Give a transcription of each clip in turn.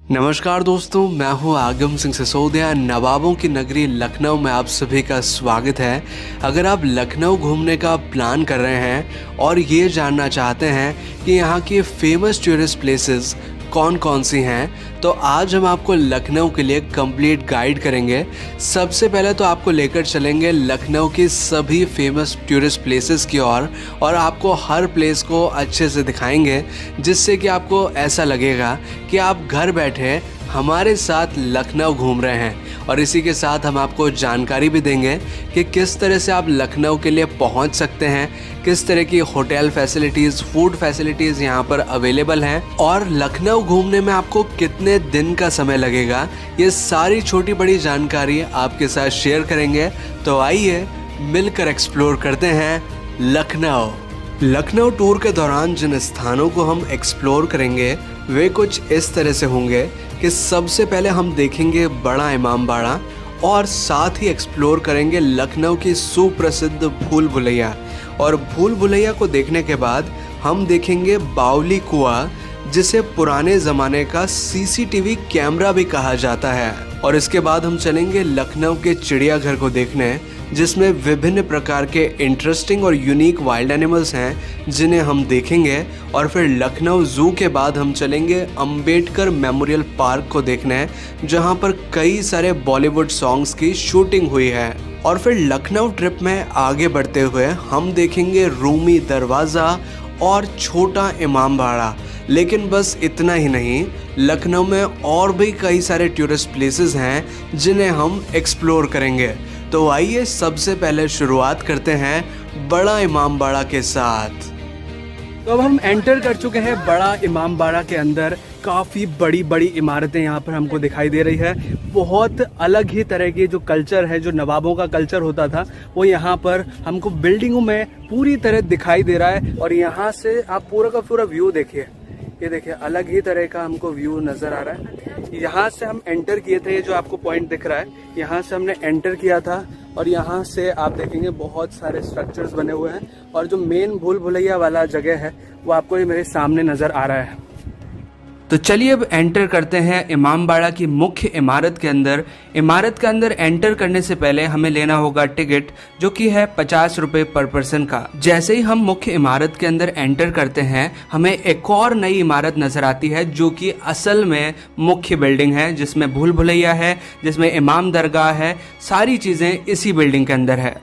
नमस्कार दोस्तों, मैं हूं आगम सिंह सिसोदिया। नवाबों की नगरी लखनऊ में आप सभी का स्वागत है। अगर आप लखनऊ घूमने का प्लान कर रहे हैं और ये जानना चाहते हैं कि यहाँ की फेमस टूरिस्ट प्लेसेस कौन कौन सी हैं, तो आज हम आपको लखनऊ के लिए कंप्लीट गाइड करेंगे। सबसे पहले तो आपको लेकर चलेंगे लखनऊ की सभी फेमस टूरिस्ट प्लेसेस की ओर और आपको हर प्लेस को अच्छे से दिखाएंगे, जिससे कि आपको ऐसा लगेगा कि आप घर बैठे हमारे साथ लखनऊ घूम रहे हैं। और इसी के साथ हम आपको जानकारी भी देंगे कि किस तरह से आप लखनऊ के लिए पहुंच सकते हैं, किस तरह की होटल फैसिलिटीज़, फूड फैसिलिटीज़ यहाँ पर अवेलेबल हैं और लखनऊ घूमने में आपको कितने दिन का समय लगेगा। ये सारी छोटी बड़ी जानकारी आपके साथ शेयर करेंगे। तो आइए मिलकर एक्सप्लोर करते हैं लखनऊ। लखनऊ टूर के दौरान जिन स्थानों को हम एक्सप्लोर करेंगे वे कुछ इस तरह से होंगे कि सबसे पहले हम देखेंगे बड़ा इमाम बाड़ा और साथ ही एक्सप्लोर करेंगे लखनऊ की सुप्रसिद्ध भूल भुलैया। और भूल भुलैया को देखने के बाद हम देखेंगे बावली कुआं, जिसे पुराने ज़माने का सीसीटीवी कैमरा भी कहा जाता है। और इसके बाद हम चलेंगे लखनऊ के चिड़ियाघर को देखने, जिसमें विभिन्न प्रकार के इंटरेस्टिंग और यूनिक वाइल्ड एनिमल्स हैं जिन्हें हम देखेंगे। और फिर लखनऊ ज़ू के बाद हम चलेंगे अंबेडकर मेमोरियल पार्क को देखने, जहां पर कई सारे बॉलीवुड सॉन्ग्स की शूटिंग हुई है। और फिर लखनऊ ट्रिप में आगे बढ़ते हुए हम देखेंगे रूमी दरवाज़ा और छोटा इमाम बाड़ा। लेकिन बस इतना ही नहीं, लखनऊ में और भी कई सारे टूरिस्ट प्लेसेस हैं जिन्हें हम एक्सप्लोर करेंगे। तो आइए सबसे पहले शुरुआत करते हैं बड़ा इमाम बाड़ा के साथ। तो अब हम एंटर कर चुके हैं बड़ा इमाम बाड़ा के अंदर। काफ़ी बड़ी बड़ी इमारतें यहाँ पर हमको दिखाई दे रही है। बहुत अलग ही तरह की जो कल्चर है, जो नवाबों का कल्चर होता था, वो यहाँ पर हमको बिल्डिंगों में पूरी तरह दिखाई दे रहा है। और यहाँ से आप पूरा का पूरा व्यू देखिए, ये देखिए अलग ही तरह का हमको व्यू नज़र आ रहा है। यहाँ से हम एंटर किए थे, ये जो आपको पॉइंट दिख रहा है, यहाँ से हमने एंटर किया था। और यहाँ से आप देखेंगे बहुत सारे स्ट्रक्चर्स बने हुए हैं। और जो मेन भूल भुलैया वाला जगह है वो आपको ये मेरे सामने नज़र आ रहा है। तो चलिए अब एंटर करते हैं इमाम बाड़ा की मुख्य इमारत के अंदर। इमारत के अंदर एंटर करने से पहले हमें लेना होगा टिकट, जो कि है 50 रुपये पर पर्सन का। जैसे ही हम मुख्य इमारत के अंदर एंटर करते हैं, हमें एक और नई इमारत नजर आती है, जो कि असल में मुख्य बिल्डिंग है, जिसमें भूल भुलैया है, जिसमें इमाम दरगाह है। सारी चीज़ें इसी बिल्डिंग के अंदर है।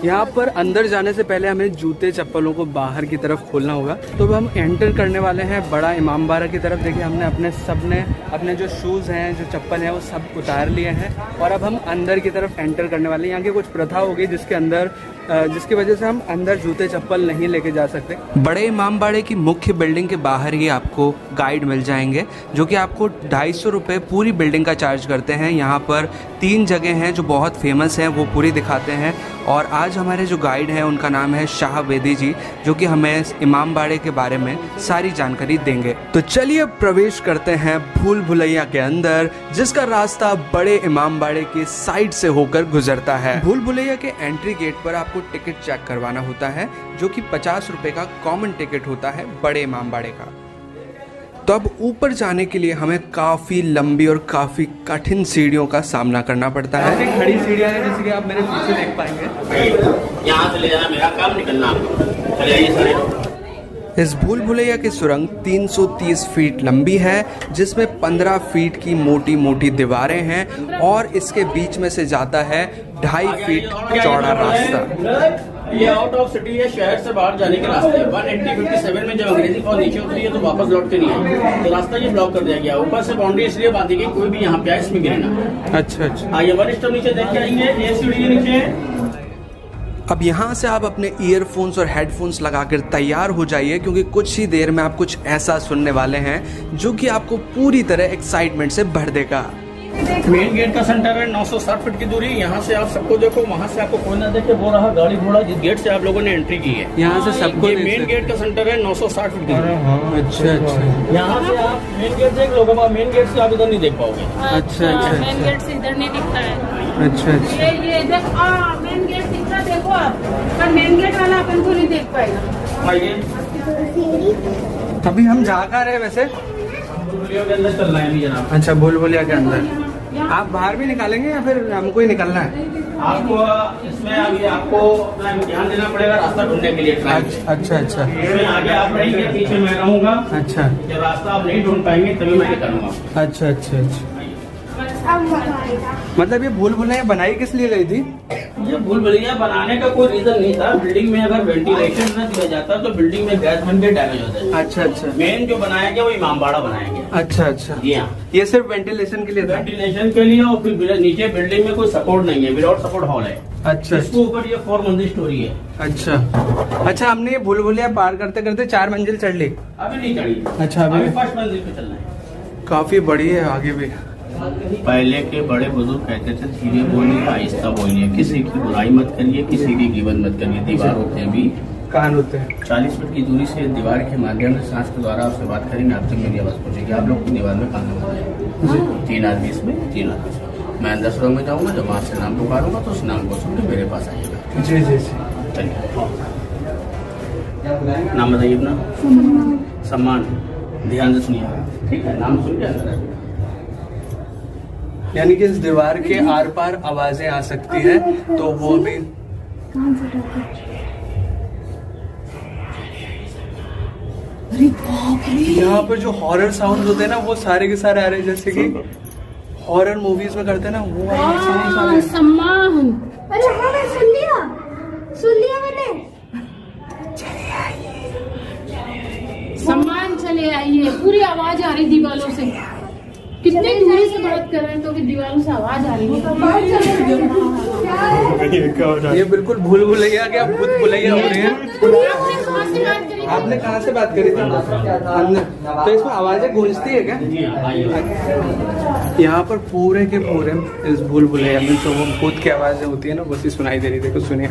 यहाँ पर अंदर जाने से पहले हमें जूते चप्पलों को बाहर की तरफ खोलना होगा। तो अब हम एंटर करने वाले हैं बड़ा इमाम बाड़ा की तरफ। देखिए हमने अपने जो शूज़ हैं, जो चप्पल हैं, वो सब उतार लिए हैं। और अब हम अंदर की तरफ एंटर करने वाले हैं। यहाँ की कुछ प्रथा होगी जिसकी वजह से हम अंदर जूते चप्पल नहीं लेके जा सकते। बड़े इमाम बाड़े की मुख्य बिल्डिंग के बाहर ही आपको गाइड मिल जाएंगे, जो कि आपको 250 रुपये पूरी बिल्डिंग का चार्ज करते हैं। यहाँ पर 3 जगह हैं जो बहुत फेमस हैं, वो पूरी दिखाते हैं। और आज हमारे जो गाइड हैं उनका नाम है शाह बेदी जी, जो कि हमें इमाम बाड़े के बारे में सारी जानकारी देंगे। तो चलिए प्रवेश करते हैं भूल भुलैया के अंदर, जिसका रास्ता बड़े इमाम बाड़े की साइड से होकर गुजरता है। भूल भुलैया के एंट्री गेट पर आपको टिकट चेक करवाना होता है, जो कि 50 रुपये का कॉमन टिकट होता है बड़े इमाम बाड़े का। तो अब ऊपर जाने के लिए हमें काफ़ी लंबी और काफ़ी कठिन सीढ़ियों का सामना करना पड़ता है। काफ़ी खड़ी सीढ़ियाँ हैं, जैसे कि आप मेरे पीछे देख पाएंगे। यहाँ से ले जाना मेरा काम, निकलना आपको। चले आइए सारे। इस भूल भुलैया की सुरंग 330 फीट लंबी है, जिसमें 15 फीट की मोटी मोटी दीवारें हैं और इसके बीच में से जाता है 2.5 फीट चौड़ा रास्ता। ये आउट ऑफ सिटी है, शहर से बाहर जाने के रास्ते। 1857 में जब अंग्रेजी फौज नीचे उतरी है तो वापस लौट के नहीं आई, तो रास्ता ये ब्लॉक कर दिया गया। ऊपर से बाउंड्री इसलिए बांधी गई, कोई भी यहाँ पे आए इसमें गिरे ना। अच्छा। आइए 1 स्टेप नीचे देख के आएंगे, ये सीढ़ी नीचे। अब यहाँ से आप अपने ईयरफोन्स और हेडफोन्स लगाकर तैयार हो जाइए, क्योंकि कुछ ही देर में आप कुछ ऐसा सुनने वाले हैं जो कि आपको पूरी तरह एक्साइटमेंट से भर देगा। मेन गेट का सेंटर है 960 फीट की दूरी। यहाँ से आप सबको देखो, वहाँ से आपको कोई ना देखे। वो रहा गाड़ी घोड़ा जिस गेट से आप लोगों ने एंट्री की है। यहाँ से सबको मेन गेट का सेंटर है 960 फीट की दूरी। अच्छा। यहाँ से आप मेन गेट देख लोगे, मेन गेट से आप इधर नहीं देख पाओगे। अच्छा। मेन गेट से इधर नहीं दिखता है। अच्छा। ये देखो मेन गेट दिख रहा, देखो आप, पर मेन गेट वाला अपन को नहीं देख पाएगा। आइए। अभी हम जा कर रहे वैसे भूल-भुलैया के अंदर चलना है अभी जनाब। अच्छा, भूल भुलैया के अंदर आप बाहर भी निकालेंगे या फिर हमको ही निकलना है? आपको इसमें आगे आपको अपना ध्यान देना पड़ेगा रास्ता ढूंढने के लिए। अच्छा अच्छा इसमें आगे आप रहेंगे, पीछे मैं रहूंगा। अच्छा, जब रास्ता आप नहीं ढूंढ पाएंगे तभी मैं निकलूंगा। अच्छा अच्छा अच्छा। मतलब ये भूल भुलैया बनाई किस लिए गई थी? ये भूल भुलैया बनाने का कोई रीजन नहीं था। बिल्डिंग में अगर वेंटिलेशन न दिया जाता तो बिल्डिंग में गैस बन के डैमेज होता है। अच्छा अच्छा। मेन जो बनाया गया वो इमामबाड़ा बनाया गया। अच्छा अच्छा। जी हाँ, ये सिर्फ वेंटिलेशन के लिए था? वेंटिलेशन के लिए, और फिर नीचे बिल्डिंग में कोई सपोर्ट नहीं है, विदाउट सपोर्ट हॉल है। अच्छा इसके ऊपर ये 4 मंजिल स्टोरी है। अच्छा अच्छा। हमने ये भूल भुलैया पार करते करते 4 मंजिल चढ़ ली? अभी नहीं चढ़ी। अच्छा, अभी फर्स्ट मंजिल पे चलना है। काफी बड़ी है आगे भी। पहले के बड़े बुजुर्ग कहते थे धीरे बोलिए, आहिस्ता बोलिए, किसी की बुराई मत करिए, किसी की गिबत मत करिए। दीवारों पे भी कान होते हैं। 40 फीट की दूरी से दीवार के माध्यम से सांस के द्वारा आपसे बात करेंगे, आप तक मेरी आवाज पहुंचेगी। आप लोग की दीवार में कान लगाए, 3 आदमी इसमें, 3 आदमी। मैं 10 रोग में जाऊंगा, जब वहाँ से नाम पुकारूंगा तो उस नाम को सुन के मेरे पास आइएगा। जी जी जी। चलिए, नाम बताइए अपना। सम्मान। ध्यान से सुनिएगा, ठीक है? नाम सुन के अंदर आइए। यानी कि इस दीवार के आर पार आवाजें आ सकती है, तो वो भी यहाँ पर जो हॉरर साउंड होते हैं ना, वो सारे के सारे आ रहे हैं, जैसे कि हॉरर मूवीज में करते हैं ना, वो sounds आ रहे हैं। सम्मान। अरे हाँ, मैं सुन लिया मैंने। सम्मान चले आइए। पूरी आवाज आ रही दीवारों से। कितने दूरी से बात कर रहे हैं तो भी दीवारों से आवाज आ रही है। ये बिल्कुल भूल भुलैया के भूत भुलैया हो रहे हैं। आपने कहाँ से बात करी थी? हमने तो इसमें आवाजें गूंजती है क्या? जी हाँ, आइए। यहाँ पर पूरे के पूरे इस भूल भुलैया में तो वो भूत की आवाजें होती है ना, वैसी सुनाई दे रही थी। कुछ सुनिए।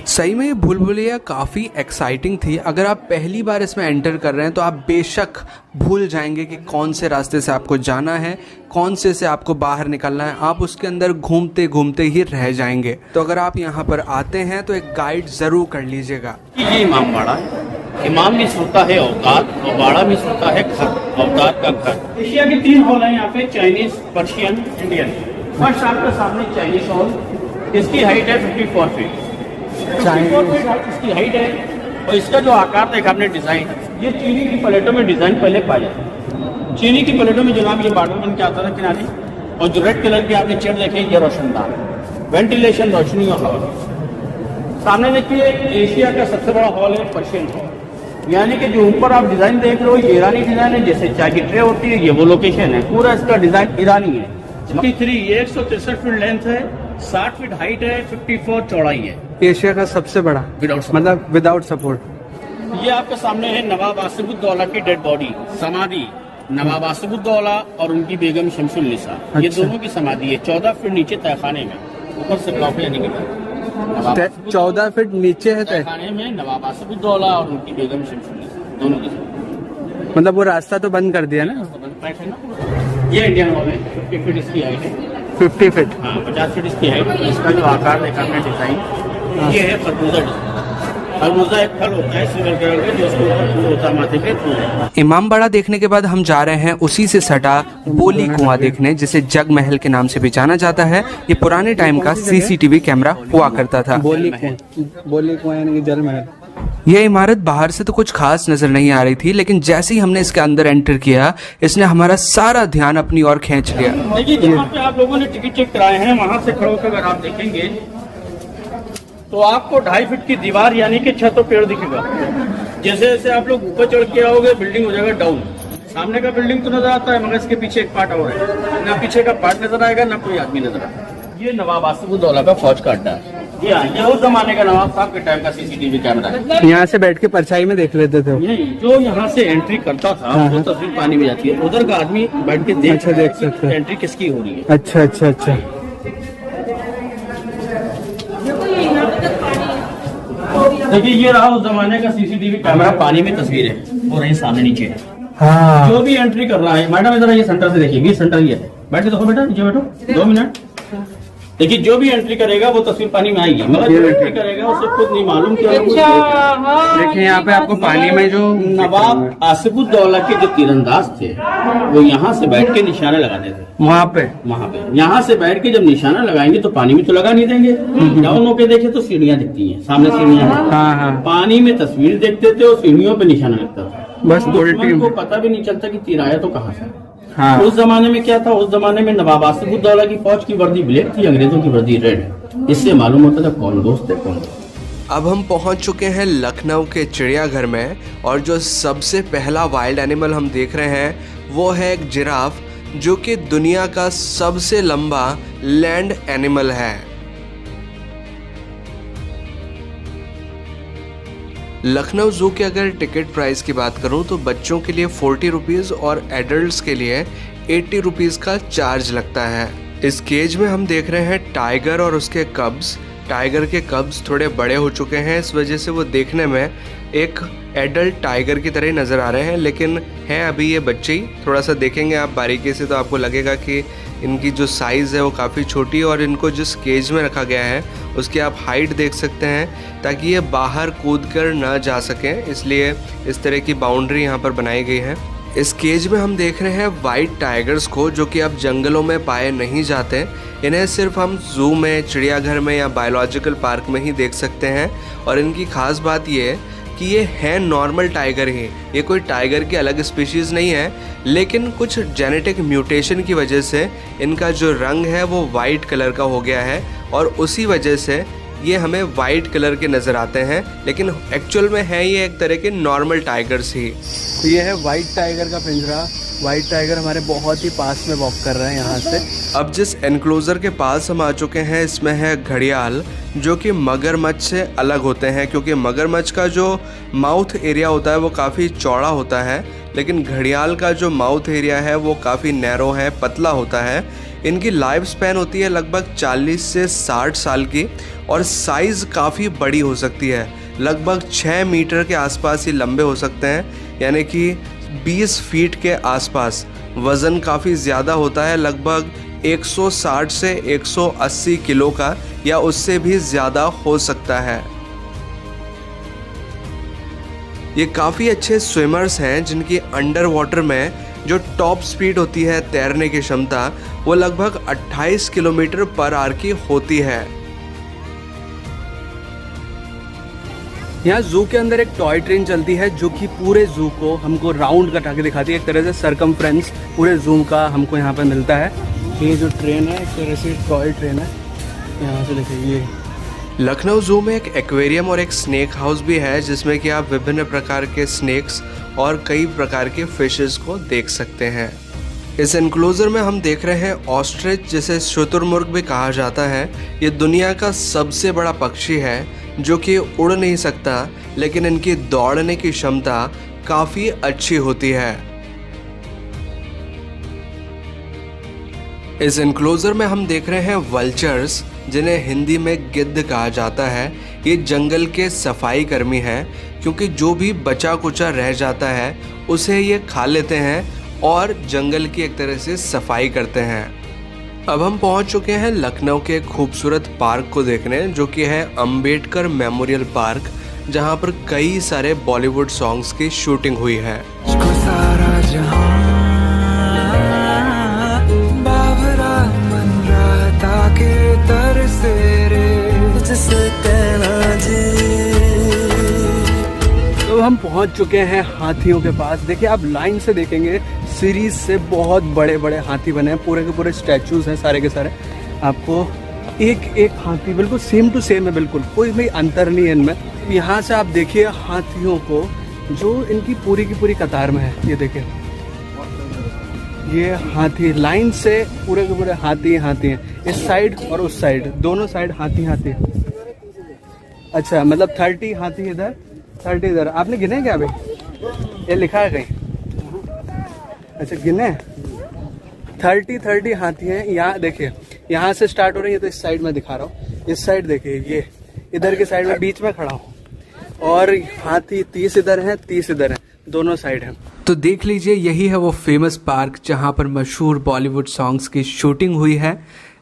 सही में ये भूल भुलैया काफ़ी एक्साइटिंग थी। अगर आप पहली बार इसमें एंटर कर रहे हैं तो आप बेशक भूल जाएंगे कि कौन से रास्ते से आपको जाना है, कौन से आपको बाहर निकलना है। आप उसके अंदर घूमते घूमते ही रह जाएंगे। तो अगर आप यहाँ पर आते हैं तो एक गाइड ज़रूर कर लीजिएगा। ये इमामबाड़ा है। इमाम भी होता है अवतार, और बाड़ा भी होता है घर, अवतार का घर। एशिया के 3 हॉल हैं यहाँ पे, चाइनीज, पर्शियन, इंडियन। फर्स्ट आपके सामने चाइनीज हॉल, इसकी हाइट है 54 फीट। 54 फीट इसकी हाइट है, और इसका जो आकार देखा आपने, डिजाइन, ये चीनी की प्लेटों में डिजाइन पहले पाया जाता है। चीनी की प्लेटों में जनाब ये बॉर्डर बन के आता था किनारे, और जो रेड कलर की आपने चेयर देखे, ये रोशनदान, वेंटिलेशन, रोशनी और हवा। सामने देखिए एशिया का सबसे बड़ा हॉल है पर्शियन हॉल, यानी कि जो ऊपर आप डिजाइन देख रहे हो ये ईरानी डिजाइन है। जैसे चाय की ट्रे होती है, ये वो लोकेशन है, पूरा इसका डिजाइन ईरानी है। 53 ये 163 फीट लेंथ है, 60 फीट हाइट है, 54 चौड़ाई है। एशिया का सबसे बड़ा, मतलब विदाउट सपोर्ट। ये आपके सामने है नवाब आसिफुद्दौला की डेड बॉडी, समाधि। नवाब आसिफुद्दौला और उनकी बेगम शमसुन्निसा, ये दोनों की समाधि है। 14 फीट नीचे तहखाने में, ऊपर से ब्लॉक है, यानी कि 14 फीट नीचे है तहखाने में नवाब आसिफुद्दौला और उनकी बेगम शमसुन्निसा, दोनों की। मतलब वो रास्ता तो बंद कर दिया ना। ये इंडियन हॉल है, 50 फीट इसकी हाइट है। 50 फीट, हाँ, 50 फीट इसकी हाइट। इसका जो आकार देखा है, डिजाइन, ये है खरबूजा डिजाइन। खरबूजा एक फल होता है सिल्वर कलर का, जो उसके ऊपर फूल होता है, माथे पे फूल है। इमामबाड़ा देखने के बाद हम जा रहे हैं उसी से सटा बोली कुआं देखने, जिसे जग महल के नाम से भी जाना जाता है। ये पुराने टाइम का CCTV कैमरा हुआ करता था। बोली कुआं यानी कि जल महल। यह इमारत बाहर से तो कुछ खास नजर नहीं आ रही थी, लेकिन जैसे ही हमने इसके अंदर एंटर किया, इसने हमारा सारा ध्यान अपनी ओर खींच लिया। देखिए, जहाँ पे आप लोगों ने टिकट चेक कराए हैं, वहाँ से खड़े होकर अगर आप देखेंगे तो आपको 2.5 फीट की दीवार यानी कि छत और पेड़ दिखेगा। जैसे जैसे आप लोग ऊपर चढ़ के आओगे, बिल्डिंग हो जाएगा डाउन। सामने का बिल्डिंग तो नजर आता है, मगर इसके पीछे एक पार्ट और है। ना पीछे का पार्ट नजर आएगा, ना कोई आदमी नजर आएगा। ये नवाब आसिफुद्दौला का फौज का अड्डा है। ये उस जमाने का नवाब साहब के टाइम का CCTV कैमरा है। यहाँ से बैठ के परछाई में देख लेते थे। नहीं, जो यहाँ से एंट्री करता था वो तस्वीर पानी में जाती है, उधर का आदमी बैठ के देख सकता है एंट्री किसकी हो रही है। अच्छा अच्छा अच्छा। देखिए, ये रहा उस जमाने का CCTV कैमरा, पानी में तस्वीर है, वो रही सामने नीचे है। हाँ। जो भी एंट्री कर रहा है, मैडम इधर ये सेंटर से देखिए, ये सेंटर ये है। बैठ के देखो बेटा, नीचे बैठो 2 मिनट। देखिए जो भी एंट्री करेगा वो तस्वीर पानी में आएगी, मगर जो एंट्री करेगा उसे खुद नहीं मालूम कि देखिए यहाँ पे आपको पानी में जो नवाब आसिफुद्दौला के जो तीरंदाज थे वो यहाँ से बैठ के निशाना लगाते थे। वहाँ पे यहाँ से बैठ के जब निशाना लगाएंगे तो पानी में तो लगा नहीं देंगे। डाउन होके देखे तो सीढ़ियाँ दिखती हैं, सामने सीढ़ियाँ हैं, पानी में तस्वीर देखते थे और सीढ़ियों पे निशाना लगता था। बस दुश्मन को पता भी नहीं चलता कि तीर आया तो कहाँ से। उस जमाने में क्या था, उस जमाने में नवाब आसिफुद्दौला की फौज की वर्दी ब्लैक थी, अंग्रेजों की वर्दी रेड। इससे मालूम होता था कौन दोस्त है कौन। अब हम पहुंच चुके हैं लखनऊ के चिड़ियाघर में और जो सबसे पहला वाइल्ड एनिमल हम देख रहे हैं वो है एक जिराफ, जो कि दुनिया का सबसे लंबा लैंड एनिमल है। लखनऊ जू के अगर टिकट प्राइस की बात करूं तो बच्चों के लिए 40 रुपीज़ और एडल्ट्स के लिए 80 रुपीज़ का चार्ज लगता है। इस केज में हम देख रहे हैं टाइगर और उसके कब्स। टाइगर के कब्स थोड़े बड़े हो चुके हैं, इस वजह से वो देखने में एक एडल्ट टाइगर की तरह नज़र आ रहे हैं, लेकिन हैं अभी ये बच्चे ही। थोड़ा सा देखेंगे आप बारीकी से तो आपको लगेगा कि इनकी जो साइज़ है वो काफ़ी छोटी है और इनको जिस केज में रखा गया है उसकी आप हाइट देख सकते हैं ताकि ये बाहर कूद कर ना जा सकें, इसलिए इस तरह की बाउंड्री यहाँ पर बनाई गई है। इस केज में हम देख रहे हैं वाइट टाइगर्स को, जो कि अब जंगलों में पाए नहीं जाते। इन्हें सिर्फ हम जू में, चिड़ियाघर में या बायोलॉजिकल पार्क में ही देख सकते हैं और इनकी खास बात ये है कि ये है नॉर्मल टाइगर ही, ये कोई टाइगर की अलग स्पीशीज़ नहीं है, लेकिन कुछ जेनेटिक म्यूटेशन की वजह से इनका जो रंग है वो वाइट कलर का हो गया है और उसी वजह से ये हमें वाइट कलर के नज़र आते हैं, लेकिन एक्चुअल में है ये एक तरह के नॉर्मल टाइगर्स ही। तो ये है वाइट टाइगर का पिंजरा। वाइट टाइगर हमारे बहुत ही पास में वॉक कर रहे हैं यहाँ से। अब जिस एनक्लोजर के पास हम आ चुके हैं इसमें है घड़ियाल, जो कि मगरमच्छ से अलग होते हैं, क्योंकि मगरमच्छ का जो माउथ एरिया होता है वो काफ़ी चौड़ा होता है, लेकिन घड़ियाल का जो माउथ एरिया है वो काफ़ी नैरो है, पतला होता है। इनकी लाइफ स्पैन होती है लगभग 40 से 60 साल की और साइज़ काफ़ी बड़ी हो सकती है, लगभग 6 मीटर के आसपास ही लंबे हो सकते हैं, यानी कि 20 फीट के आसपास। वज़न काफ़ी ज़्यादा होता है, लगभग 160 से 180 किलो का या उससे भी ज़्यादा हो सकता है। ये काफ़ी अच्छे स्विमर्स हैं, जिनकी अंडर वाटर में जो टॉप स्पीड होती है तैरने की क्षमता वो लगभग 28 किलोमीटर पर आवर की होती है। यहाँ जू के अंदर एक टॉय ट्रेन चलती है जो कि पूरे जू को हमको राउंड कटा के दिखाती है, एक तरह से सरकमफ्रेंस पूरे जू का हमको यहाँ पे मिलता है। ये जो ट्रेन है एक तरह से टॉय ट्रेन है, यहाँ से देखिए। ये लखनऊ जू में एक एक्वेरियम और एक स्नेक हाउस भी है, जिसमें कि आप विभिन्न प्रकार के स्नेक्स और कई प्रकार के फिशेस को देख सकते हैं। इस एनक्लोजर में हम देख रहे हैं ऑस्ट्रिच, जिसे शुतुरमुर्ग भी कहा जाता है। ये दुनिया का सबसे बड़ा पक्षी है जो कि उड़ नहीं सकता, लेकिन इनकी दौड़ने की क्षमता काफ़ी अच्छी होती है। इस एनक्लोजर में हम देख रहे हैं वल्चर्स, जिन्हें हिंदी में गिद्ध कहा जाता है। ये जंगल के सफाई कर्मी हैं, क्योंकि जो भी बचा कुचा रह जाता है उसे ये खा लेते हैं और जंगल की एक तरह से सफाई करते हैं। अब हम पहुंच चुके हैं लखनऊ के खूबसूरत पार्क को देखने, जो कि है अंबेडकर मेमोरियल पार्क, जहां पर कई सारे बॉलीवुड सॉन्ग्स की शूटिंग हुई है। तो हम पहुंच चुके हैं हाथियों के पास। देखिए आप लाइन से देखेंगे, सीरीज से बहुत बड़े बड़े हाथी बने हैं, पूरे के पूरे स्टैचूज हैं सारे के सारे। आपको एक एक हाथी बिल्कुल सेम टू सेम है, बिल्कुल कोई भी अंतर नहीं है इनमें। यहाँ से आप देखिए हाथियों को, जो इनकी पूरी की पूरी कतार में है। ये देखिए, ये हाथी लाइन से पूरे के पूरे हाथी हाथी हैं, इस साइड और उस साइड, दोनों साइड हाथी हाथी। अच्छा, मतलब 30 हाथी इधर, 30 इधर। आपने गिने क्या अभी? ये लिखा है कहीं? अच्छा, गिने 30 हाथी हैं। यहाँ देखिए, यहाँ से स्टार्ट हो रही है, तो इस साइड में दिखा रहा हूँ। इस साइड देखिए, ये इधर के साइड में बीच में खड़ा हूँ, और हाथी 30 इधर हैं, 30 इधर हैं, दोनों साइड हैं। तो देख लीजिए, यही है वो फेमस पार्क जहाँ पर मशहूर बॉलीवुड सॉन्ग्स की शूटिंग हुई है।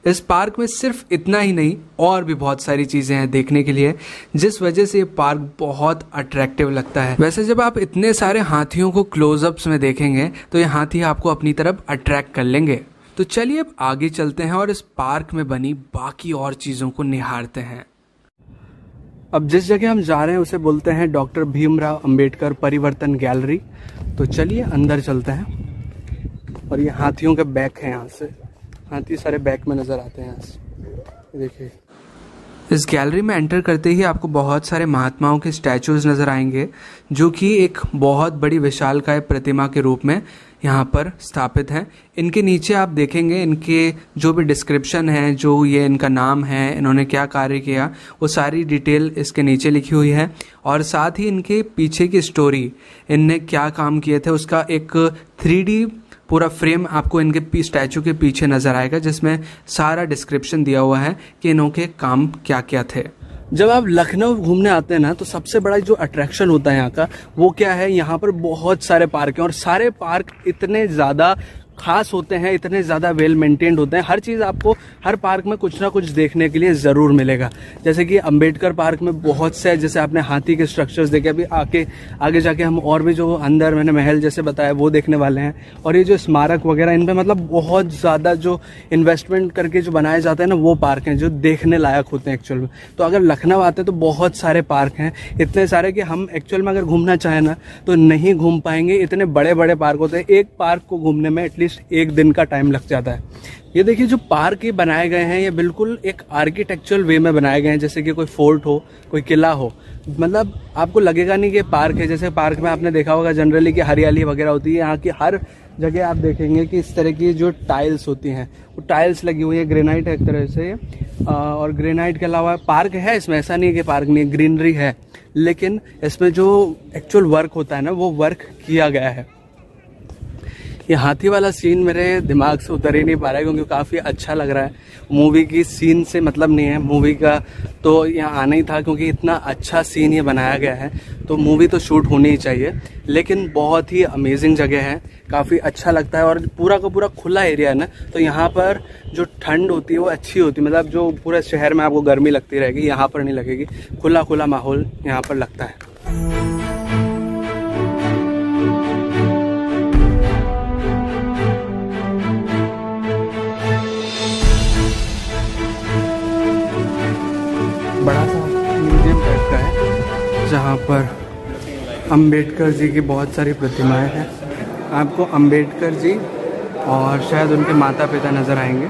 इस पार्क में सिर्फ इतना ही नहीं और भी बहुत सारी चीज़ें हैं देखने के लिए, जिस वजह से ये पार्क बहुत अट्रैक्टिव लगता है। वैसे जब आप इतने सारे हाथियों को क्लोजअप्स में देखेंगे तो ये हाथी आपको अपनी तरफ अट्रैक्ट कर लेंगे। तो चलिए अब आगे चलते हैं और इस पार्क में बनी बाकी और चीज़ों को निहारते हैं। अब जिस जगह हम जा रहे हैं उसे बोलते हैं डॉक्टर भीमराव अंबेडकर परिवर्तन गैलरी। तो चलिए अंदर चलते हैं। और ये हाथियों के बैक हैं, यहाँ से हाथी सारे बैक में नज़र आते हैं यहाँ से, देखिए। इस गैलरी में एंटर करते ही आपको बहुत सारे महात्माओं के स्टैचूज नज़र आएंगे, जो कि एक बहुत बड़ी विशालकाय प्रतिमा के रूप में यहाँ पर स्थापित हैं। इनके नीचे आप देखेंगे इनके जो भी डिस्क्रिप्शन है, जो ये इनका नाम है, इन्होंने क्या कार्य किया, वो सारी डिटेल इसके नीचे लिखी हुई है। और साथ ही इनके पीछे की स्टोरी, इनने क्या काम किए थे, उसका एक 3D पूरा फ्रेम आपको इनके स्टैचू के पीछे नज़र आएगा, जिसमें सारा डिस्क्रिप्शन दिया हुआ है कि इनके काम क्या क्या थे। जब आप लखनऊ घूमने आते हैं ना, तो सबसे बड़ा जो अट्रैक्शन होता है यहाँ का, वो क्या है, यहाँ पर बहुत सारे पार्क हैं। और सारे पार्क इतने ज़्यादा खास होते हैं, इतने ज़्यादा वेल मेंटेन्ड होते हैं। हर चीज़ आपको हर पार्क में कुछ ना कुछ देखने के लिए ज़रूर मिलेगा। जैसे कि अंबेडकर पार्क में बहुत से, जैसे आपने हाथी के स्ट्रक्चर्स देखे, अभी आगे जाके हम और भी जो अंदर मैंने महल जैसे बताया वो देखने वाले हैं। और ये जो स्मारक वगैरह, इन पर मतलब बहुत ज़्यादा जो इन्वेस्टमेंट करके जो बनाए जाते हैं ना, वो पार्क हैं जो देखने लायक होते हैं एक्चुअल में। तो अगर लखनऊ आते हैं तो बहुत सारे पार्क हैं, इतने सारे कि हम एक्चुअल में अगर घूमना चाहें ना तो नहीं घूम पाएंगे। इतने बड़े बड़े पार्क होते हैं, एक पार्क को घूमने में एटलीस्ट एक दिन का टाइम लग जाता है। ये देखिए जो पार्क ये बनाए गए हैं, ये बिल्कुल एक आर्किटेक्चरल वे में बनाए गए हैं, जैसे कि कोई फोर्ट हो, कोई किला हो। मतलब आपको लगेगा नहीं कि पार्क है। जैसे पार्क में आपने देखा होगा जनरली कि हरियाली वगैरह होती है, यहाँ की हर जगह आप देखेंगे कि इस तरह की जो टाइल्स होती हैं, वो टाइल्स लगी हुई है, ग्रेनाइट है एक तरह से। और ग्रेनाइट के अलावा पार्क है इसमें, ऐसा नहीं है कि पार्क नहीं है, ग्रीनरी है, लेकिन इसमें जो एक्चुअल वर्क होता है ना, वो वर्क किया गया है। ये हाथी वाला सीन मेरे दिमाग से उतर ही नहीं पा रहा है, क्योंकि काफ़ी अच्छा लग रहा है। मूवी की सीन से मतलब नहीं है, मूवी का तो यहाँ आना ही था, क्योंकि इतना अच्छा सीन ये बनाया गया है, तो मूवी तो शूट होनी ही चाहिए। लेकिन बहुत ही अमेजिंग जगह है, काफ़ी अच्छा लगता है। और पूरा का पूरा खुला एरिया है ना, तो यहाँ पर जो ठंड होती है वो अच्छी होती है। मतलब जो पूरे शहर में आपको गर्मी लगती रहेगी, यहाँ पर नहीं लगेगी। खुला खुला माहौल यहाँ पर लगता है। बड़ा सा म्यूजियम टाइप का है, जहाँ पर अंबेडकर जी की बहुत सारी प्रतिमाएं हैं। आपको अंबेडकर जी और शायद उनके माता पिता नज़र आएंगे,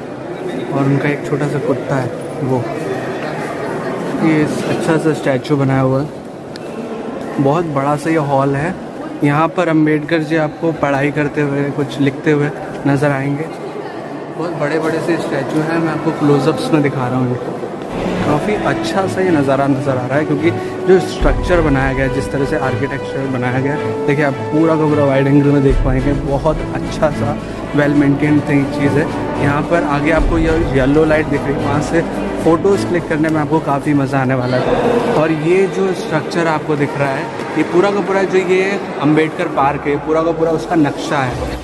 और उनका एक छोटा सा कुत्ता है वो। ये अच्छा सा स्टैचू बनाया हुआ है, बहुत बड़ा सा ये हॉल है। यहाँ पर अंबेडकर जी आपको पढ़ाई करते हुए, कुछ लिखते हुए नज़र आएंगे। बहुत बड़े बड़े से स्टैचू हैं, मैं आपको क्लोजअप्स में दिखा रहा हूँ। इनको काफ़ी अच्छा सा ये नज़ारा नज़र आ रहा है, क्योंकि जो स्ट्रक्चर बनाया गया है, जिस तरह से आर्किटेक्चर बनाया गया है, देखिए आप पूरा का पूरा वाइड एंगल में देख पाएंगे। बहुत अच्छा सा वेल मेंटेन्ड चीज़ है। यहाँ पर आगे आपको ये येलो लाइट दिख रही है, वहाँ से फ़ोटोज़ क्लिक करने में आपको काफ़ी मज़ा आने वाला है। और ये जो स्ट्रक्चर आपको दिख रहा है, ये पूरा का पूरा जो ये अंबेडकर पार्क है, पूरा का पूरा उसका नक्शा है।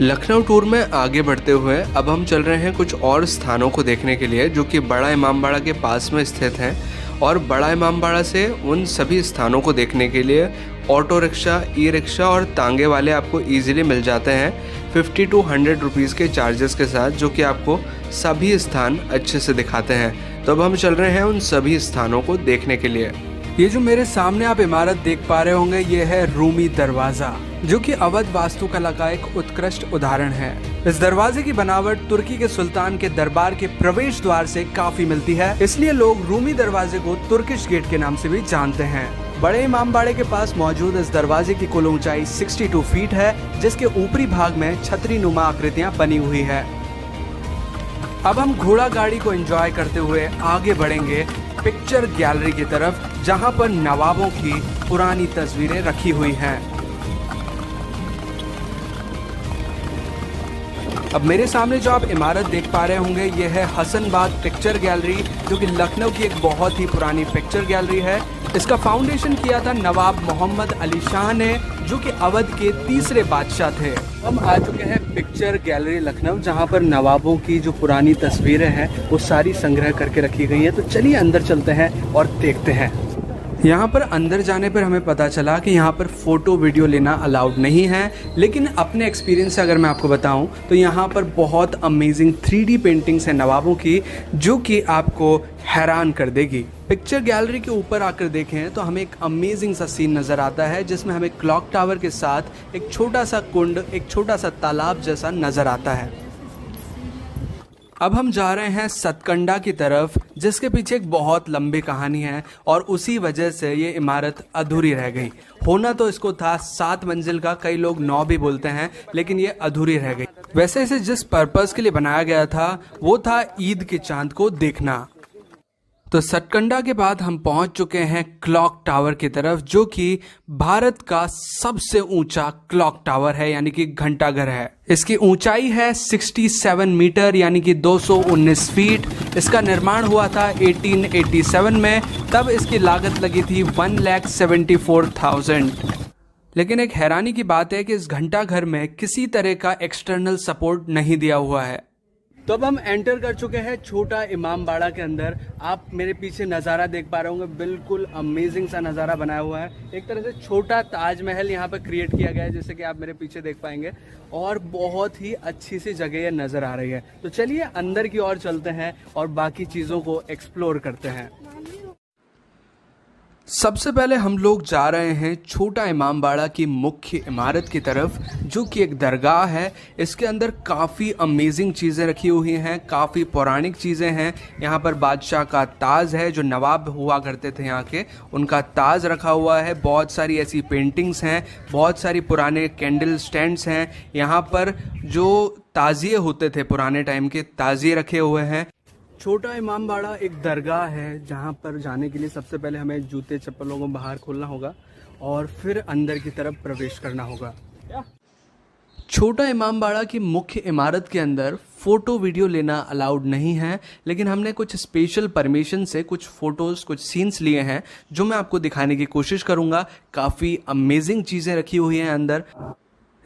लखनऊ टूर में आगे बढ़ते हुए अब हम चल रहे हैं कुछ और स्थानों को देखने के लिए, जो कि बड़ा इमामबाड़ा के पास में स्थित हैं। और बड़ा इमामबाड़ा से उन सभी स्थानों को देखने के लिए ऑटो रिक्शा, ई रिक्शा और तांगे वाले आपको ईजिली मिल जाते हैं 50 to 100 रुपीज़ के चार्जेस के साथ, जो कि आपको सभी स्थान अच्छे से दिखाते हैं। तो अब हम चल रहे हैं उन सभी स्थानों को देखने के लिए। ये जो मेरे सामने आप इमारत देख पा रहे होंगे, ये है रूमी दरवाजा, जो कि अवध वास्तुकला का एक उत्कृष्ट उदाहरण है। इस दरवाजे की बनावट तुर्की के सुल्तान के दरबार के प्रवेश द्वार से काफी मिलती है, इसलिए लोग रूमी दरवाजे को तुर्किश गेट के नाम से भी जानते हैं। बड़े इमामबाड़े के पास मौजूद इस दरवाजे की कुल ऊंचाई 62 फीट है, जिसके ऊपरी भाग में छतरी नुमा आकृतियां बनी हुई है। अब हम घोड़ा गाड़ी को एंजॉय करते हुए आगे बढ़ेंगे पिक्चर गैलरी की तरफ, जहां पर नवाबों की पुरानी तस्वीरें रखी हुई हैं। अब मेरे सामने जो आप इमारत देख पा रहे होंगे, ये है हसनबाग पिक्चर गैलरी, जो कि लखनऊ की एक बहुत ही पुरानी पिक्चर गैलरी है, इसका फाउंडेशन किया था नवाब मोहम्मद अली शाह ने, जो कि अवध के तीसरे बादशाह थे। हम आ चुके हैं पिक्चर गैलरी लखनऊ, जहां पर नवाबों की जो पुरानी तस्वीरें हैं वो सारी संग्रह करके रखी गई हैं। तो चलिए अंदर चलते हैं और देखते हैं। यहाँ पर अंदर जाने पर हमें पता चला कि यहाँ पर फ़ोटो वीडियो लेना अलाउड नहीं है, लेकिन अपने एक्सपीरियंस से अगर मैं आपको बताऊँ तो यहाँ पर बहुत अमेजिंग 3D पेंटिंग्स हैं नवाबों की, जो कि आपको हैरान कर देगी। पिक्चर गैलरी के ऊपर आकर देखें तो हमें एक अमेजिंग सा सीन नज़र आता है, जिसमें हमें क्लॉक टावर के साथ एक छोटा सा कुंड, एक छोटा सा तालाब जैसा नज़र आता है। अब हम जा रहे हैं सतकंडा की तरफ, जिसके पीछे एक बहुत लंबी कहानी है और उसी वजह से ये इमारत अधूरी रह गई। होना तो इसको था 7 मंजिल का, कई लोग 9 भी बोलते हैं, लेकिन ये अधूरी रह गई। वैसे इसे जिस पर्पस के लिए बनाया गया था वो था ईद के चांद को देखना। तो सतकंडा के बाद हम पहुंच चुके हैं क्लॉक टावर की तरफ, जो कि भारत का सबसे ऊंचा क्लॉक टावर है, यानी कि घंटाघर है। इसकी ऊंचाई है 67 मीटर यानी कि 219 फीट। इसका निर्माण हुआ था 1887 में, तब इसकी लागत लगी थी 1,74,000। लेकिन एक हैरानी की बात है कि इस घंटाघर में किसी तरह का एक्सटर्नल सपोर्ट नहीं दिया हुआ है। तो अब हम एंटर कर चुके हैं छोटा इमाम बाड़ा के अंदर। आप मेरे पीछे नज़ारा देख पा रहे होंगे, बिल्कुल अमेजिंग सा नज़ारा बनाया हुआ है। एक तरह से छोटा ताजमहल यहाँ पर क्रिएट किया गया है, जैसे कि आप मेरे पीछे देख पाएंगे, और बहुत ही अच्छी सी जगह ये नज़र आ रही है। तो चलिए अंदर की ओर चलते हैं और बाकी चीज़ों को एक्सप्लोर करते हैं। सबसे पहले हम लोग जा रहे हैं छोटा इमाम बाड़ा की मुख्य इमारत की तरफ, जो कि एक दरगाह है। इसके अंदर काफ़ी अमेजिंग चीज़ें रखी हुई हैं, काफ़ी पौराणिक चीज़ें हैं। यहाँ पर बादशाह का ताज है, जो नवाब हुआ करते थे यहाँ के, उनका ताज रखा हुआ है। बहुत सारी ऐसी पेंटिंग्स हैं, बहुत सारी पुराने कैंडल स्टैंड्स हैं। यहाँ पर जो ताज़िए होते थे पुराने टाइम के, ताज़िए रखे हुए हैं। छोटा इमाम बाड़ा एक दरगाह है, जहाँ पर जाने के लिए सबसे पहले हमें जूते चप्पलों को बाहर खोलना होगा और फिर अंदर की तरफ प्रवेश करना होगा। छोटा इमाम बाड़ा की मुख्य इमारत के अंदर फ़ोटो वीडियो लेना अलाउड नहीं है, लेकिन हमने कुछ स्पेशल परमिशन से कुछ फ़ोटोज़, कुछ सीन्स लिए हैं, जो मैं आपको दिखाने की कोशिश करूँगा। काफ़ी अमेजिंग चीज़ें रखी हुई हैं अंदर।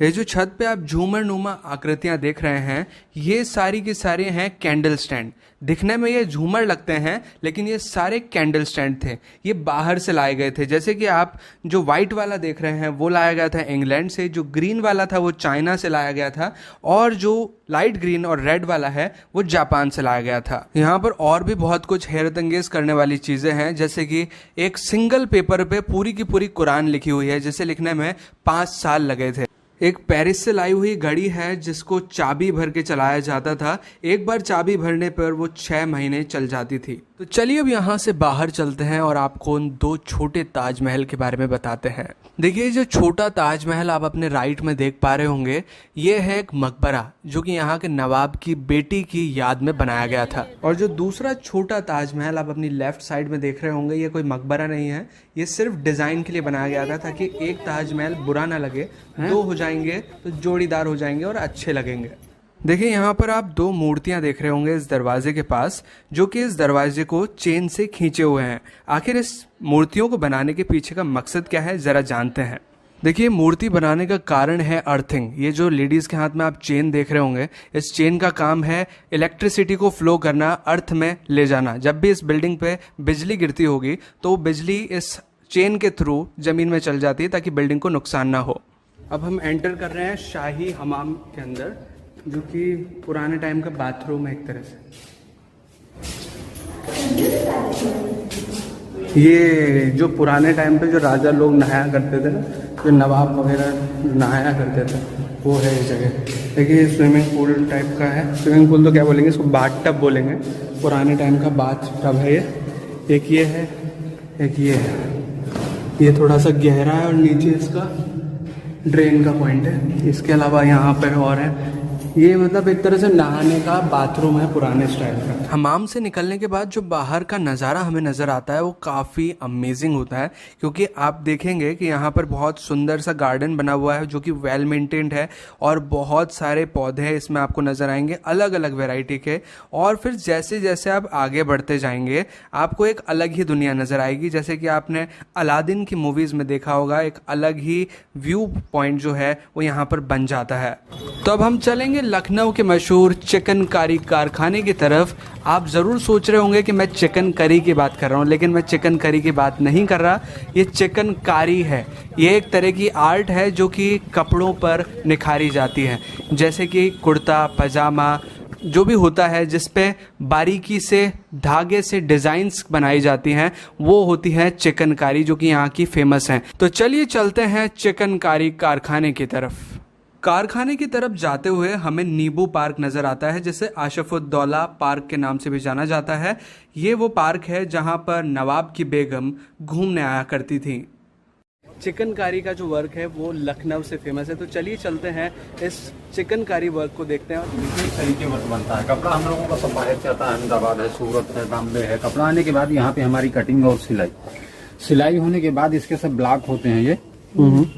ये जो छत पे आप झूमर नुमा आकृतियाँ देख रहे हैं, ये सारी की सारी हैं कैंडल स्टैंड। दिखने में ये झूमर लगते हैं, लेकिन ये सारे कैंडल स्टैंड थे। ये बाहर से लाए गए थे। जैसे कि आप जो वाइट वाला देख रहे हैं वो लाया गया था इंग्लैंड से, जो ग्रीन वाला था वो चाइना से लाया गया था, और जो लाइट ग्रीन और रेड वाला है वो जापान से लाया गया था। यहाँ पर और भी बहुत कुछ हैरत अंगेज करने वाली चीज़ें हैं, जैसे कि एक सिंगल पेपर पे पूरी की पूरी कुरान लिखी हुई है, जिसे लिखने में 5 साल लगे थे। एक पेरिस से लाई हुई घड़ी है, जिसको चाबी भर के चलाया जाता था। एक बार चाबी भरने पर वो 6 महीने चल जाती थी। तो चलिए अब यहाँ से बाहर चलते हैं और आपको उन 2 छोटे ताजमहल के बारे में बताते हैं। देखिए, जो छोटा ताजमहल आप अपने राइट में देख पा रहे होंगे, ये है एक मकबरा, जो कि यहाँ के नवाब की बेटी की याद में बनाया गया था। और जो दूसरा छोटा ताजमहल आप अपनी लेफ्ट साइड में देख रहे होंगे, ये कोई मकबरा नहीं है, ये सिर्फ डिज़ाइन के लिए बनाया गया था, ताकि एक ताजमहल बुरा ना लगे, 2 हो जाएंगे तो जोड़ीदार हो जाएंगे और अच्छे लगेंगे। देखिए, यहाँ पर आप 2 मूर्तियाँ देख रहे होंगे इस दरवाजे के पास, जो कि इस दरवाजे को चेन से खींचे हुए हैं। आखिर इस मूर्तियों को बनाने के पीछे का मकसद क्या है, ज़रा जानते हैं। देखिए, मूर्ति बनाने का कारण है अर्थिंग। ये जो लेडीज़ के हाथ में आप चेन देख रहे होंगे, इस चेन का काम है इलेक्ट्रिसिटी को फ्लो करना, अर्थ में ले जाना। जब भी इस बिल्डिंग पे बिजली गिरती होगी तो बिजली इस चेन के थ्रू ज़मीन में चल जाती है, ताकि बिल्डिंग को नुकसान ना हो। अब हम एंटर कर रहे हैं शाही हमाम के अंदर, जो कि पुराने टाइम का बाथरूम है एक तरह से। ये जो पुराने टाइम पे जो राजा लोग नहाया करते थे ना, जो नवाब वगैरह नहाया करते थे, वो है ये जगह। देखिए, स्विमिंग पूल टाइप का है। स्विमिंग पूल तो क्या बोलेंगे इसको, बाथ टब बोलेंगे। पुराने टाइम का बाथ टब है ये। एक ये है, एक ये है। ये थोड़ा सा गहरा है और नीचे इसका ड्रेन का पॉइंट है। इसके अलावा यहाँ पर और है, ये मतलब एक तरह से नहाने का बाथरूम है पुराने स्टाइल का। हमाम से निकलने के बाद जो बाहर का नज़ारा हमें नज़र आता है वो काफ़ी अमेजिंग होता है, क्योंकि आप देखेंगे कि यहाँ पर बहुत सुंदर सा गार्डन बना हुआ है जो कि वेल मेंटेन्ड है और बहुत सारे पौधे इसमें आपको नज़र आएंगे अलग अलग वैरायटी के। और फिर जैसे जैसे आप आगे बढ़ते जाएंगे आपको एक अलग ही दुनिया नज़र आएगी, जैसे कि आपने अलादीन की मूवीज़ में देखा होगा, एक अलग ही व्यू पॉइंट जो है वो यहाँ पर बन जाता है। तो अब हम चलेंगे लखनऊ के मशहूर चिकनकारी कारखाने की तरफ। आप ज़रूर सोच रहे होंगे कि मैं चिकन करी की बात कर रहा हूँ, लेकिन मैं चिकन करी की बात नहीं कर रहा, ये चिकनकारी है। ये एक तरह की आर्ट है जो कि कपड़ों पर निखारी जाती है, जैसे कि कुर्ता पजामा जो भी होता है जिस पे बारीकी से धागे से डिज़ाइंस बनाई जाती हैं, वो होती है चिकनकारी, जो कि यहाँ की फेमस हैं। तो चलिए चलते हैं चिकनकारी कारखाने की तरफ। कारखाने की तरफ जाते हुए हमें नींबू पार्क नज़र आता है, जिसे आशफुद्दौला पार्क के नाम से भी जाना जाता है। ये वो पार्क है जहाँ पर नवाब की बेगम घूमने आया करती थी। चिकनकारी का जो वर्क है वो लखनऊ से फेमस है, तो चलिए चलते हैं इस चिकनकारी वर्क को देखते हैं। और कई तरीके वर्क बनता है। कपड़ा हम लोगों का सब बाहर से आता है, अहमदाबाद है, सूरत है, बॉम्बे है। कपड़ा आने के बाद यहाँ पे हमारी कटिंग और सिलाई होने के बाद इसके सब ब्लॉक होते हैं, ये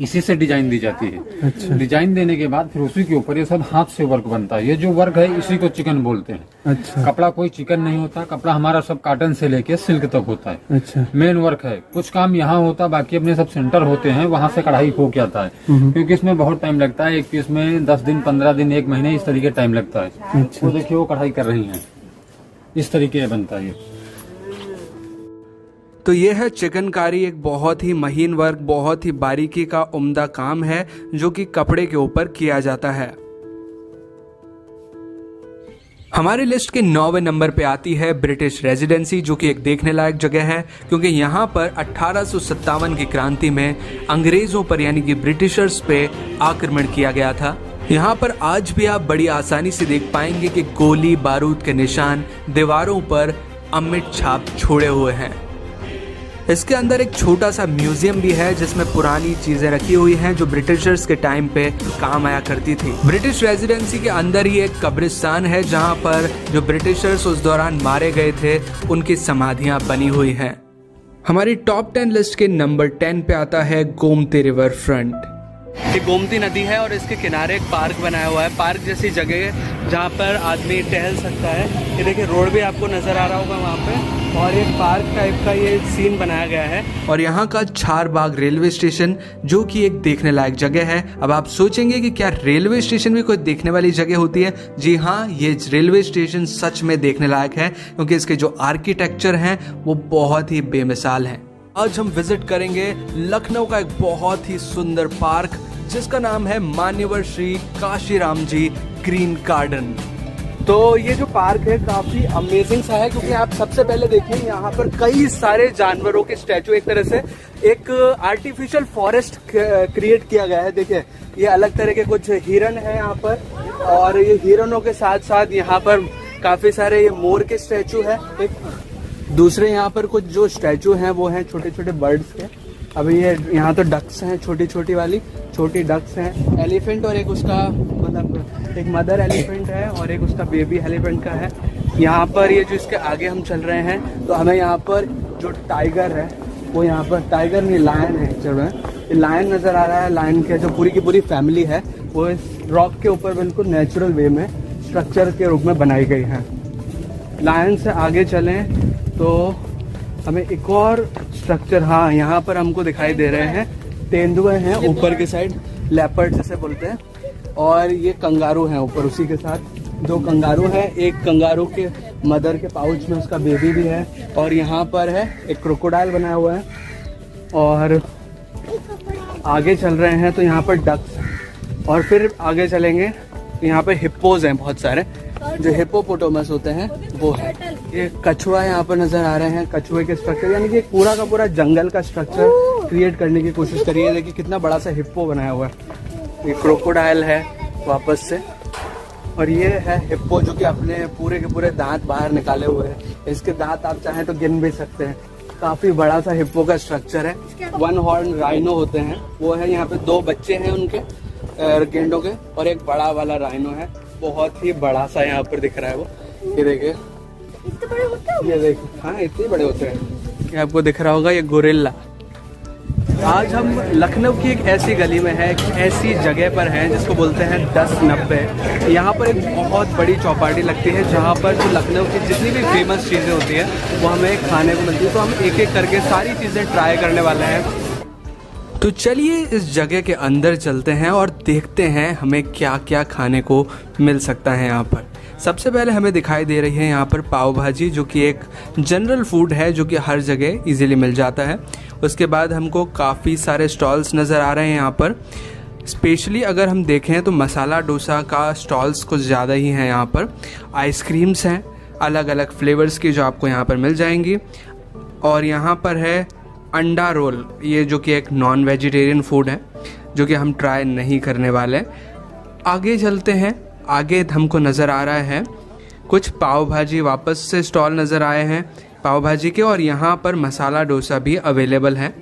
इसी से डिजाइन दी जाती है। अच्छा। डिजाइन देने के बाद फिर उसी के ऊपर ये सब हाथ से वर्क बनता है। ये जो वर्क है इसी को चिकन बोलते हैं। अच्छा। कपड़ा कोई चिकन नहीं होता, कपड़ा हमारा सब कॉटन से लेके सिल्क तक होता है। अच्छा। मेन वर्क है। कुछ काम यहाँ होता, बाकी अपने सब सेंटर होते हैं, वहाँ से कढ़ाई हो के आता है, क्योंकि इसमें बहुत टाइम लगता है। एक पीस में 10 दिन 15 दिन 1 महीने इस तरीके टाइम लगता है। अच्छा। वो देखिए वो कढ़ाई कर रही है, इस तरीके बनता है ये। तो ये है चिकनकारी, एक बहुत ही महीन वर्क, बहुत ही बारीकी का उम्दा काम है जो कि कपड़े के ऊपर किया जाता है। हमारी लिस्ट के 9वें नंबर पे आती है ब्रिटिश रेजिडेंसी, जो कि एक देखने लायक जगह है, क्योंकि यहाँ पर 1857 की क्रांति में अंग्रेजों पर यानी कि ब्रिटिशर्स पे आक्रमण किया गया था। यहाँ पर आज भी आप बड़ी आसानी से देख पाएंगे कि गोली बारूद के निशान दीवारों पर अमिट छाप छोड़े हुए हैं। इसके अंदर एक छोटा सा म्यूजियम भी है जिसमें पुरानी चीजें रखी हुई हैं जो ब्रिटिशर्स के टाइम पे काम आया करती थी। ब्रिटिश रेजिडेंसी के अंदर ही एक कब्रिस्तान है जहां पर जो ब्रिटिशर्स उस दौरान मारे गए थे उनकी समाधियां बनी हुई हैं। हमारी टॉप 10 लिस्ट के नंबर 10 पे आता है गोमती रिवर फ्रंट। ये गोमती नदी है और इसके किनारे एक पार्क बनाया हुआ है, पार्क जैसी जगह है जहाँ पर आदमी टहल सकता है। ये देखिए रोड भी आपको नजर आ रहा होगा वहाँ पे, और एक पार्क टाइप का ये सीन बनाया गया है। और यहाँ का चारबाग रेलवे स्टेशन जो कि एक देखने लायक जगह है। अब आप सोचेंगे कि क्या रेलवे स्टेशन भी कोई देखने वाली जगह होती है? जी हाँ, ये रेलवे स्टेशन सच में देखने लायक है, क्योंकि इसके जो आर्किटेक्चर हैं वो बहुत ही बेमिसाल हैं। आज हम विजिट करेंगे लखनऊ का एक बहुत ही सुंदर पार्क जिसका नाम है मान्यवर श्री काशीराम जी ग्रीन गार्डन। तो ये जो पार्क है काफी अमेजिंग सा है, क्योंकि आप सबसे पहले देखिए यहाँ पर कई सारे जानवरों के स्टैचू, एक तरह से एक आर्टिफिशियल फॉरेस्ट क्रिएट किया गया है। देखिए ये अलग तरह के कुछ हिरन है यहाँ पर, और ये हिरनों के साथ साथ यहाँ पर काफी सारे ये मोर के स्टैचू है। एक दूसरे यहाँ पर कुछ जो स्टैचू हैं वो हैं छोटे छोटे बर्ड्स के। अभी ये यहाँ तो डक्स हैं, छोटी छोटी वाली छोटी डक्स हैं। एलिफेंट और एक उसका मतलब एक मदर एलिफेंट है और एक उसका बेबी एलिफेंट का है। यहाँ पर ये जो इसके आगे हम चल रहे हैं तो हमें यहाँ पर जो टाइगर है वो यहाँ पर टाइगर नहीं लायन है, चल रहे हैं ये लायन नज़र आ रहा है। लायन के जो पूरी की पूरी फैमिली है वो इस रॉक के ऊपर बिल्कुल नेचुरल वे में स्ट्रक्चर के रूप में बनाई गई है। लायन से आगे चलें तो हमें एक और स्ट्रक्चर, हाँ यहाँ पर हमको दिखाई दे रहे हैं तेंदुए हैं ऊपर की साइड, लेपर्ड जैसे बोलते हैं, और ये कंगारू हैं ऊपर। उसी के साथ 2 कंगारू हैं, एक कंगारू के मदर के पाउच में उसका बेबी भी है, और यहाँ पर है एक क्रोकोडाइल बनाया हुआ है। और आगे चल रहे हैं तो यहाँ पर डक्स, और फिर आगे चलेंगे तो यहाँ पर हिप्पोज हैं बहुत सारे, जो हिप्पोपोटामस होते हैं वो है। ये कछुआ यहाँ पर नजर आ रहे हैं, कछुए के स्ट्रक्चर, यानी कि पूरा का पूरा जंगल का स्ट्रक्चर क्रिएट करने की कोशिश करी है। देखिए कितना बड़ा सा हिप्पो बनाया हुआ है। ये क्रोकोडाइल है वापस से, और ये है हिप्पो जो कि अपने पूरे के पूरे दांत बाहर निकाले हुए हैं। इसके दांत आप चाहें तो गिन भी सकते हैं। काफी बड़ा सा हिप्पो का स्ट्रक्चर है। 1 हॉर्न राइनो होते हैं वो है। यहाँ पे 2 बच्चे हैं उनके गेंडों के, और एक बड़ा वाला राइनो है। बहुत ही बड़ा सा यहाँ पर दिख रहा है वो, ये देखिए, इतने बड़े होते हैं? ये देखिए, हाँ इतने बड़े होते हैं। ये आपको दिख रहा होगा, ये गोरिल्ला। आज हम लखनऊ की एक ऐसी गली में है, एक ऐसी जगह पर हैं जिसको बोलते हैं 1090। यहाँ पर एक बहुत बड़ी चौपाटी लगती है जहाँ पर जो लखनऊ की जितनी भी फेमस चीज़ें होती हैं वो हमें खाने को मिलती है। तो हम एक एक करके सारी चीज़ें ट्राई करने वाले हैं। तो चलिए इस जगह के अंदर चलते हैं और देखते हैं हमें क्या क्या खाने को मिल सकता है यहाँ पर। सबसे पहले हमें दिखाई दे रही है यहाँ पर पाव भाजी, जो कि एक जनरल फूड है जो कि हर जगह इजीली मिल जाता है। उसके बाद हमको काफ़ी सारे स्टॉल्स नज़र आ रहे हैं यहाँ पर। स्पेशली अगर हम देखें तो मसाला डोसा का स्टॉल्स कुछ ज़्यादा ही हैं यहाँ पर। आइसक्रीम्स हैं अलग अलग फ्लेवर्स की जो आपको यहाँ पर मिल जाएंगी। और यहाँ पर है अंडा रोल, ये जो कि एक नॉन वेजिटेरियन फूड है जो कि हम ट्राई नहीं करने वाले। आगे चलते हैं, आगे हमको नज़र आ रहा है कुछ पाव भाजी वापस से स्टॉल नज़र आए हैं पाव भाजी के, और यहाँ पर मसाला डोसा भी अवेलेबल है।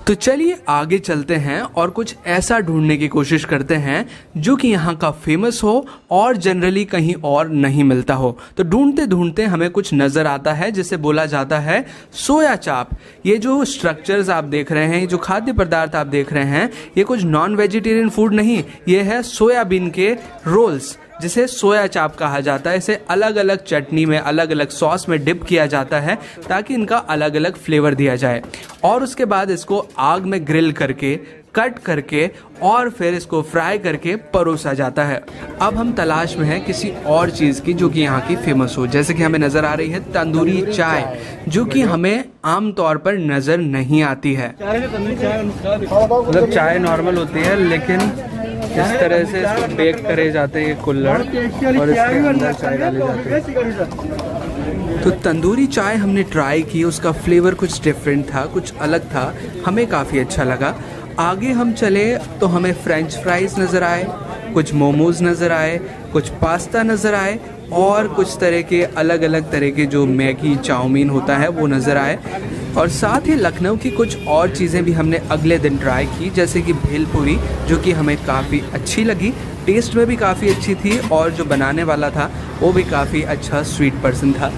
तो चलिए आगे चलते हैं और कुछ ऐसा ढूंढने की कोशिश करते हैं जो कि यहाँ का फेमस हो और जनरली कहीं और नहीं मिलता हो। तो ढूंढते ढूंढते हमें कुछ नज़र आता है जिसे बोला जाता है सोया चाप। ये जो स्ट्रक्चर्स आप देख रहे हैं, जो खाद्य पदार्थ आप देख रहे हैं, ये कुछ नॉन वेजिटेरियन फूड नहीं, ये है सोयाबीन के रोल्स जिसे सोया चाप कहा जाता है। इसे अलग अलग चटनी में, अलग अलग सॉस में डिप किया जाता है ताकि इनका अलग अलग फ्लेवर दिया जाए, और उसके बाद इसको आग में ग्रिल करके, कट करके और फिर इसको फ्राई करके परोसा जाता है। अब हम तलाश में हैं किसी और चीज़ की जो कि यहाँ की फेमस हो। जैसे कि हमें नज़र आ रही है तंदूरी चाय, जो कि हमें आम तौर पर नज़र नहीं आती है। मतलब चाय नॉर्मल होती है लेकिन इस तरह से इसको बेक करे जाते हैं कुल्हड़, और इसके अंदर चाय डाली जाती है। तो तंदूरी चाय हमने ट्राई की, उसका फ्लेवर कुछ डिफरेंट था, कुछ अलग था, हमें काफ़ी अच्छा लगा। आगे हम चले तो हमें फ्रेंच फ्राइज़ नज़र आए, कुछ मोमोज नज़र आए, कुछ पास्ता नज़र आए, और कुछ तरह के अलग अलग तरह के जो मैगी चाउमीन होता है वो नज़र आए। और साथ ही लखनऊ की कुछ और चीज़ें भी हमने अगले दिन ट्राई की, जैसे कि भेलपूरी, जो कि हमें काफ़ी अच्छी लगी, टेस्ट में भी काफ़ी अच्छी थी, और जो बनाने वाला था वो भी काफ़ी अच्छा स्वीट पर्सन था।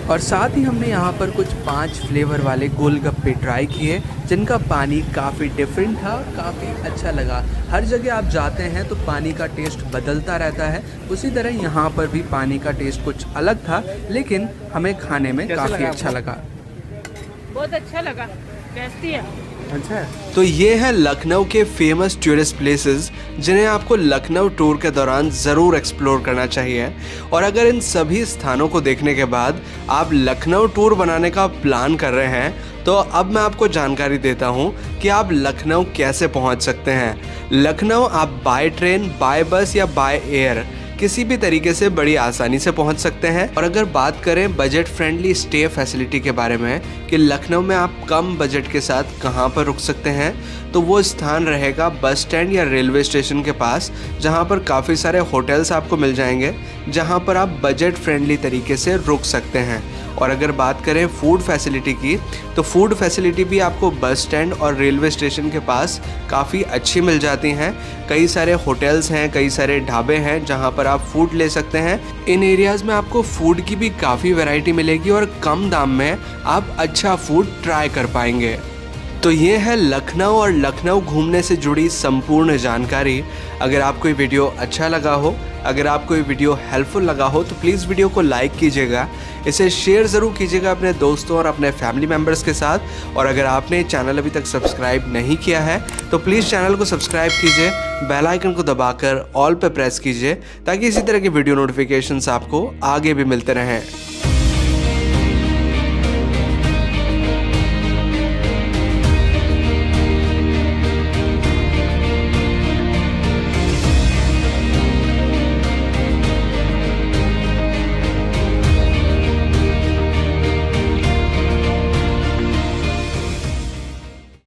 और साथ ही हमने यहाँ पर कुछ 5 फ्लेवर वाले गोलगप्पे ट्राई किए जिनका पानी काफ़ी डिफरेंट था, काफ़ी अच्छा लगा। हर जगह आप जाते हैं तो पानी का टेस्ट बदलता रहता है, उसी तरह यहाँ पर भी पानी का टेस्ट कुछ अलग था, लेकिन हमें खाने में काफ़ी अच्छा लगा। बहुत अच्छा लगा, टेस्टी है। अच्छा है। तो ये है लखनऊ के फेमस टूरिस्ट प्लेसेस जिन्हें आपको लखनऊ टूर के दौरान ज़रूर एक्सप्लोर करना चाहिए। और अगर इन सभी स्थानों को देखने के बाद आप लखनऊ टूर बनाने का प्लान कर रहे हैं तो अब मैं आपको जानकारी देता हूँ कि आप लखनऊ कैसे पहुँच सकते हैं। लखनऊ आप बाय ट्रेन, बाय बस या बाय एयर किसी भी तरीके से बड़ी आसानी से पहुंच सकते हैं। और अगर बात करें बजट फ्रेंडली स्टे फैसिलिटी के बारे में कि लखनऊ में आप कम बजट के साथ कहां पर रुक सकते हैं, तो वो स्थान रहेगा बस स्टैंड या रेलवे स्टेशन के पास, जहां पर काफ़ी सारे होटल्स आपको मिल जाएंगे जहां पर आप बजट फ्रेंडली तरीके से रुक सकते हैं। और अगर बात करें फूड फैसिलिटी की, तो फूड फैसिलिटी भी आपको बस स्टैंड और रेलवे स्टेशन के पास काफ़ी अच्छी मिल जाती हैं। कई सारे होटल्स हैं, कई सारे ढाबे हैं जहां पर आप फूड ले सकते हैं। इन एरियाज़ में आपको फूड की भी काफ़ी वैरायटी मिलेगी और कम दाम में आप अच्छा फूड ट्राई कर पाएंगे। तो ये है लखनऊ और लखनऊ घूमने से जुड़ी संपूर्ण जानकारी। अगर आपको ये वीडियो अच्छा लगा हो, अगर आपको ये वीडियो हेल्पफुल लगा हो, तो प्लीज़ वीडियो को लाइक कीजिएगा, इसे शेयर ज़रूर कीजिएगा अपने दोस्तों और अपने फैमिली मेम्बर्स के साथ। और अगर आपने चैनल अभी तक सब्सक्राइब नहीं किया है तो प्लीज़ चैनल को सब्सक्राइब कीजिए, बेल आइकन को दबाकर ऑल पे प्रेस कीजिए ताकि इसी तरह की वीडियो नोटिफिकेशंस आपको आगे भी मिलते रहें।